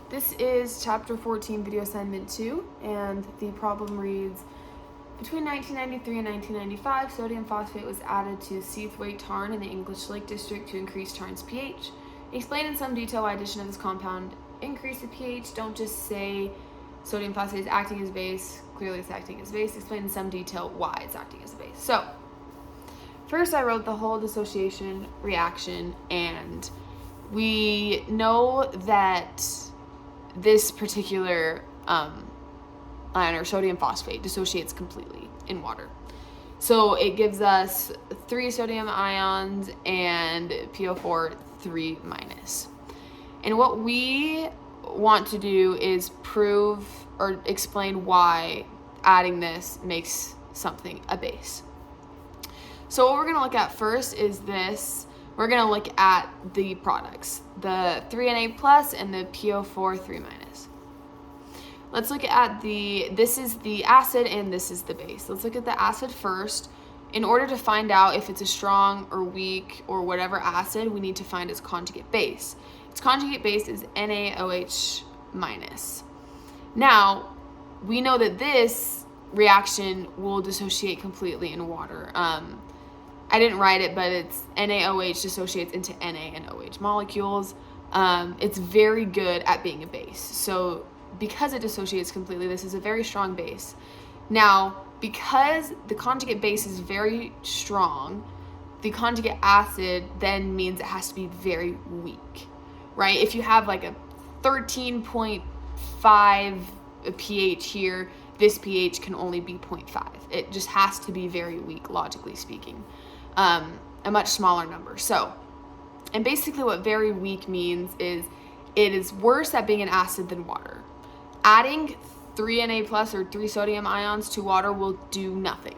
This is chapter 14, video assignment 2, and the problem reads, between 1993 and 1995, sodium phosphate was added to Seathwaite Tarn in the English Lake District to increase Tarn's pH. Explain in some detail why addition of this compound increased the pH. Don't just say sodium phosphate is acting as base. Clearly it's acting as base. Explain in some detail why it's acting as a base. So, first I wrote the whole dissociation reaction, and we know that this particular ion or sodium phosphate dissociates completely in water. So it gives us 3 sodium ions and PO4 3 minus. And what we want to do is prove or explain why adding this makes something a base. So what we're going to look at first is this. We're going to look at the products, the 3Na plus and the PO4 3 minus. Let's look at this is the acid and this is the base. Let's look at the acid first. In order to find out if it's a strong or weak or whatever acid, we need to find its conjugate base. Its conjugate base is NaOH minus. Now, we know that this reaction will dissociate completely in water. I didn't write it, but it's NaOH dissociates into Na and OH molecules. It's very good at being a base. So because it dissociates completely, this is a very strong base. Now, because the conjugate base is very strong, the conjugate acid then means it has to be very weak, right? If you have like a 13.5 pH here, this pH can only be 0.5. It just has to be very weak, logically speaking. A much smaller number. So, and basically what very weak means is it is worse at being an acid than water. Adding 3Na plus or 3 sodium ions to water will do nothing.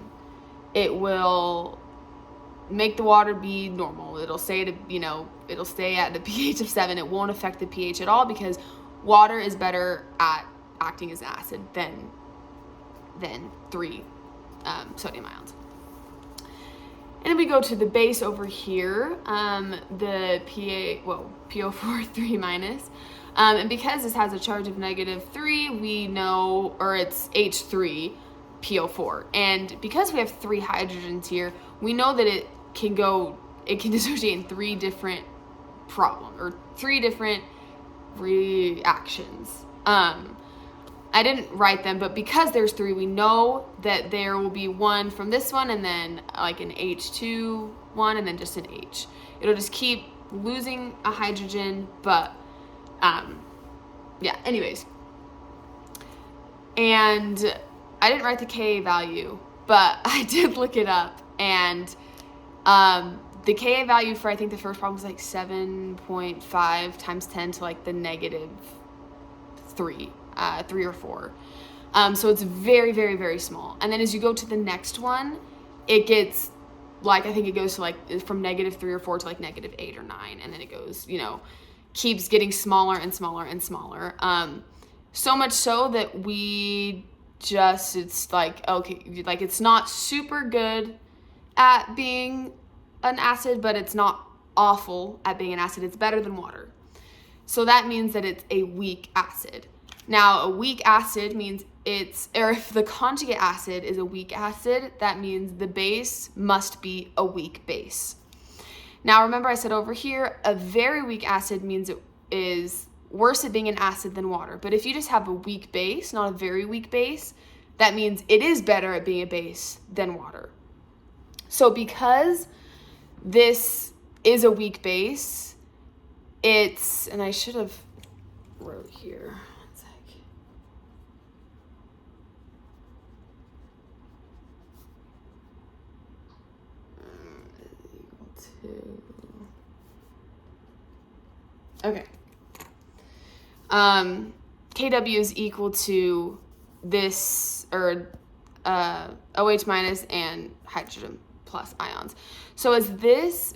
It will make the water be normal. It'll stay at it'll stay at the pH of 7. It won't affect the pH at all because water is better at acting as an acid than 3 sodium ions. And then we go to the base over here, the PO4 3 minus. And because this has a charge of -3, we know, or it's H3 PO4. And because we have 3 hydrogens here, we know that it can dissociate in 3 different reactions. I didn't write them, but because there's 3, we know that there will be one from this one and then like an H2 one and then just an H. It'll just keep losing a hydrogen, but anyways. And I didn't write the Ka value, but I did look it up, and the Ka value for I think the first problem was like 7.5 times 10 to like the -3. 3 or 4. So it's very, very, very small. And then as you go to the next one, it gets like, I think it goes to like from -3 or 4 to like -8 or 9. And then it goes, keeps getting smaller and smaller and smaller. So much so that it's like, okay, like it's not super good at being an acid, but it's not awful at being an acid. It's better than water. So that means that it's a weak acid. Now, a weak acid means if the conjugate acid is a weak acid, that means the base must be a weak base. Now, remember I said over here, a very weak acid means it is worse at being an acid than water. But if you just have a weak base, not a very weak base, that means it is better at being a base than water. So because this is a weak base, and I should have wrote here. Okay. Kw is equal to this, or OH minus and hydrogen plus ions. So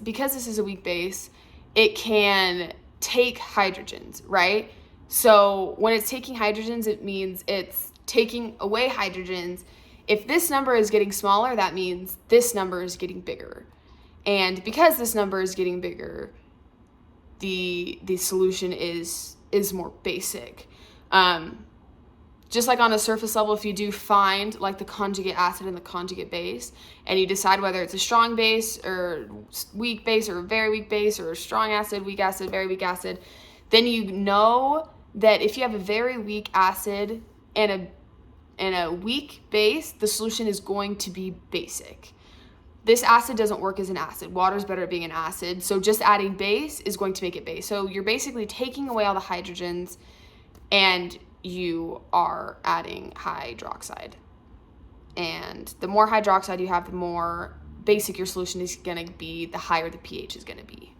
because this is a weak base, it can take hydrogens, right? So when it's taking hydrogens, it means it's taking away hydrogens. If this number is getting smaller, that means this number is getting bigger. And because this number is getting bigger, the solution is is more basic. Just like on a surface level, if you do find like the conjugate acid and the conjugate base, and you decide whether it's a strong base or weak base or a very weak base or a strong acid, very weak acid, then you know that if you have a very weak acid and a weak base, the solution is going to be basic. This acid doesn't work as an acid. Water's better at being an acid, so just adding base is going to make it base. So you're basically taking away all the hydrogens and you are adding hydroxide. And the more hydroxide you have, the more basic your solution is going to be, the higher the pH is going to be.